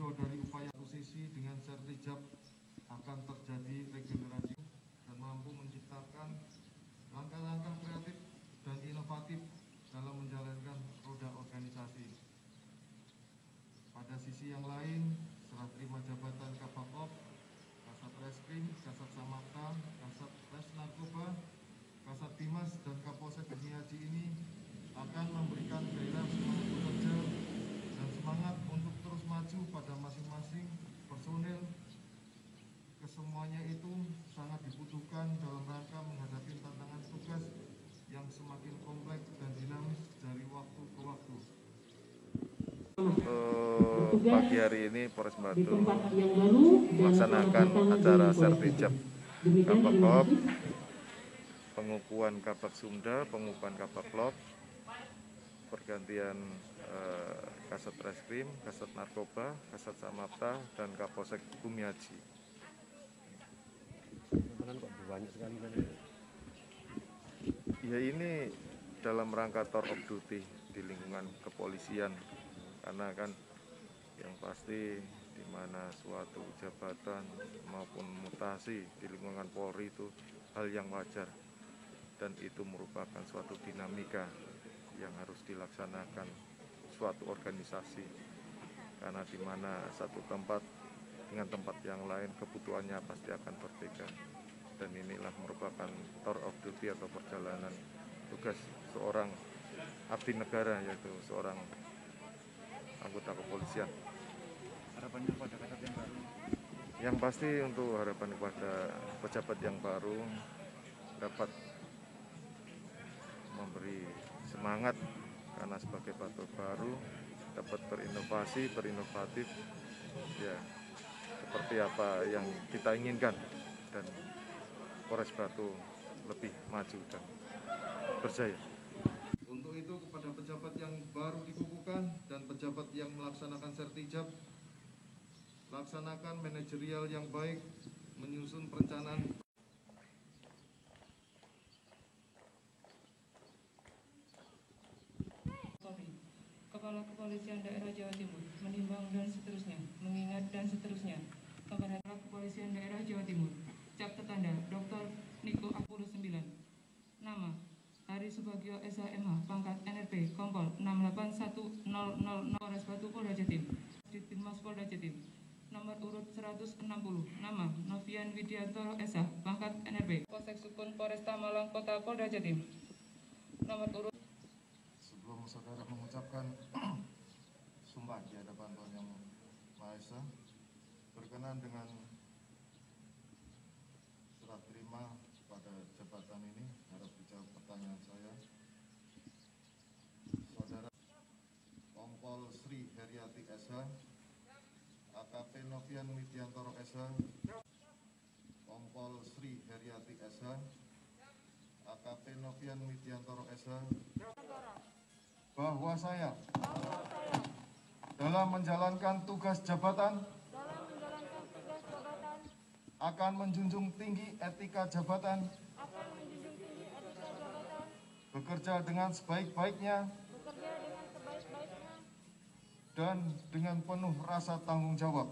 video dari upaya akuisisi dengan sertijab akan terjadi regenerasi dan mampu menciptakan langkah-langkah kreatif dan inovatif dalam menjalankan roda organisasi. Pada sisi yang lain, serah terima jabatan Kabakop, Kasat Reskrim, Kasat Samapta, Kasat Res Narkoba, Kasat Dimas, dan Kapolsek Bumi Aji ini akan memberikan gairah semangat bekerja dan semangat untuk terus maju pada masing-masing personil. Kesemuanya itu sangat dibutuhkan dalam rangka menghadapi tantangan tugas yang semakin kompleks dan dinamis dari waktu ke waktu. Pagi hari ini Polres Batu melaksanakan acara sertijab Kabakop, pengukuhan Kabak Sumda, pengukuhan Kabaklop, pergantian Kasat Reskrim, Kasat Narkoba, Kasat Samapta, dan Kapolsek Bumi Aji. Ya, ini dalam rangka tour of duty di lingkungan kepolisian, karena kan yang pasti di mana suatu jabatan maupun mutasi di lingkungan Polri itu hal yang wajar, dan itu merupakan suatu dinamika yang harus dilaksanakan suatu organisasi, karena di mana satu tempat dengan tempat yang lain kebutuhannya pasti akan berbeda, dan inilah merupakan tour of duty atau perjalanan tugas seorang abdi negara, yaitu seorang anggota kepolisian. Harapannya pada kasat yang baru? Yang pasti untuk harapan kepada pejabat yang baru dapat memberi semangat, karena sebagai batur baru dapat berinovatif, ya seperti apa yang kita inginkan, dan Polres Batu lebih maju dan berjaya. Untuk itu, kepada pejabat yang baru dikukuhkan dan pejabat yang melaksanakan sertijab, laksanakan manajerial yang baik, menyusun perencanaan. Kepala Kepolisian Daerah Jawa Timur menimbang dan seterusnya, mengingat dan seterusnya. Kepada Kepala Kepolisian Daerah Jawa Timur, cap tertanda Dr. Niko 9. Nama Hari Subagio SHMH, pangkat NRP, Kompol 681000 Polres Batu, Polda Jatim. Ditmas Polda Jatim. Nomor urut 160. Nama Novian Widianto SH, pangkat NRP, Polsek Sukun, Polresta Malang Kota, Polda Jatim. Nomor urut. Sebelum saudara mengucapkan sumpah di hadapan Tuhan Yang Maha Esa, berkenan dengan serah terima pada jabatan ini, harap dijawab pertanyaan saya. Saudara Kompol Sri Heriati SH, AKP Novian Widiantoro SH, Kompol Sri Heriati SH, AKP Novian Widiantoro SH, bahwa saya dalam menjalankan tugas jabatan akan menjunjung tinggi etika jabatan, bekerja dengan sebaik-baiknya dan dengan penuh rasa tanggung jawab.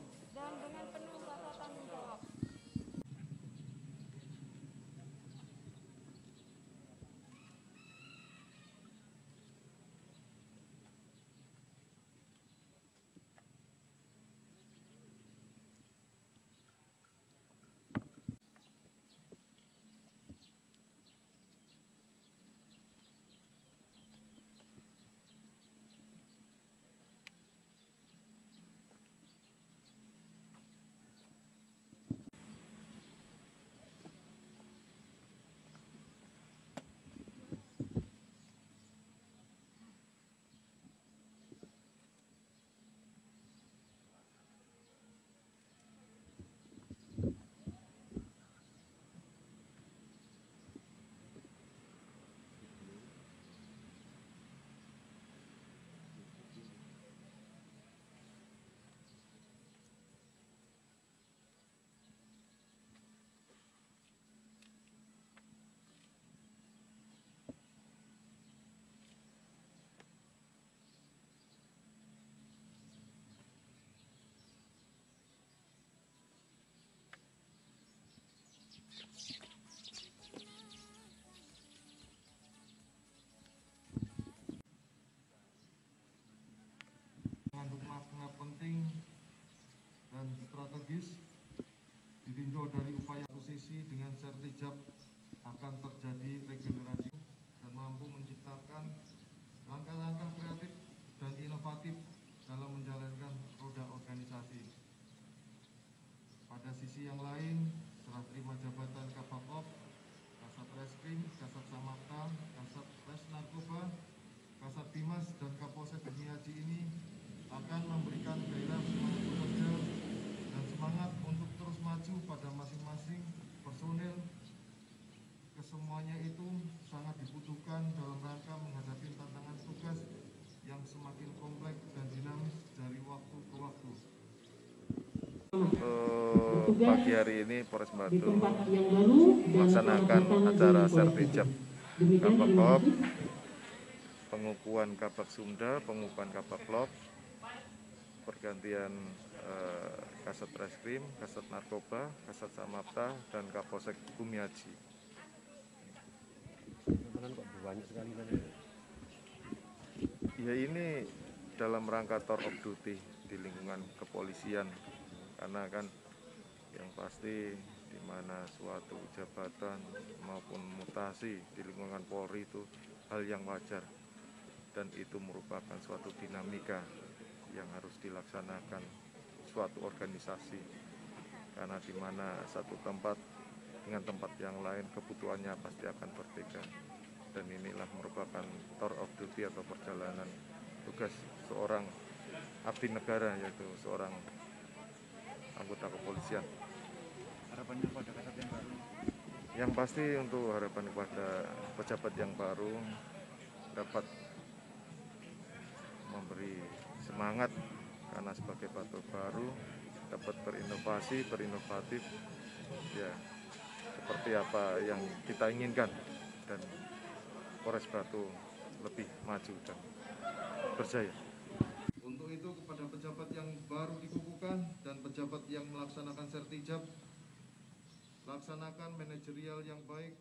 sertijab akan terjadi regenerasi dan mampu menciptakan langkah-langkah kreatif dan inovatif dalam menjalankan roda organisasi. Pada sisi yang lain, serah terima jabatan Kapapop, Kasat Reskrim, Kasat Samapta, Kasat Res Narkoba, Kasat Bimas, dan Kapolsek Geni Haji ini akan memberikan gairah semangat bekerja dan semangat untuk terus maju pada masing-masing personil. Kesemuanya itu sangat dibutuhkan dalam rangka menghadapi tantangan tugas yang semakin kompleks dan dinamis dari waktu ke waktu. Pagi hari ini Polres Batu melaksanakan acara sertijab Kapapop, pengukuhan Kabak Sumda, pengukuhan Kabak Lop, pergantian Kasat Reskrim, Kasat Narkoba, Kasat Samapta, dan Kapolsek Geni Haji. Kok banyak sekali tadi? Ya ini dalam rangka tour of duty di lingkungan kepolisian, karena kan yang pasti di mana suatu jabatan maupun mutasi di lingkungan Polri itu hal yang wajar dan itu merupakan suatu dinamika yang harus dilaksanakan suatu organisasi, karena di mana satu tempat dengan tempat yang lain kebutuhannya pasti akan berbeda, dan inilah merupakan tour of duty atau perjalanan tugas seorang abdi negara, yaitu seorang anggota kepolisian. Harapannya pada kasat yang baru? Yang pasti untuk harapan kepada pejabat yang baru dapat memberi semangat, karena sebagai batu baru dapat berinovasi, berinovatif, ya seperti apa yang kita inginkan, dan Polres Batu lebih maju dan berjaya. Untuk itu kepada pejabat yang baru dikukuhkan dan pejabat yang melaksanakan sertijab, laksanakan manajerial yang baik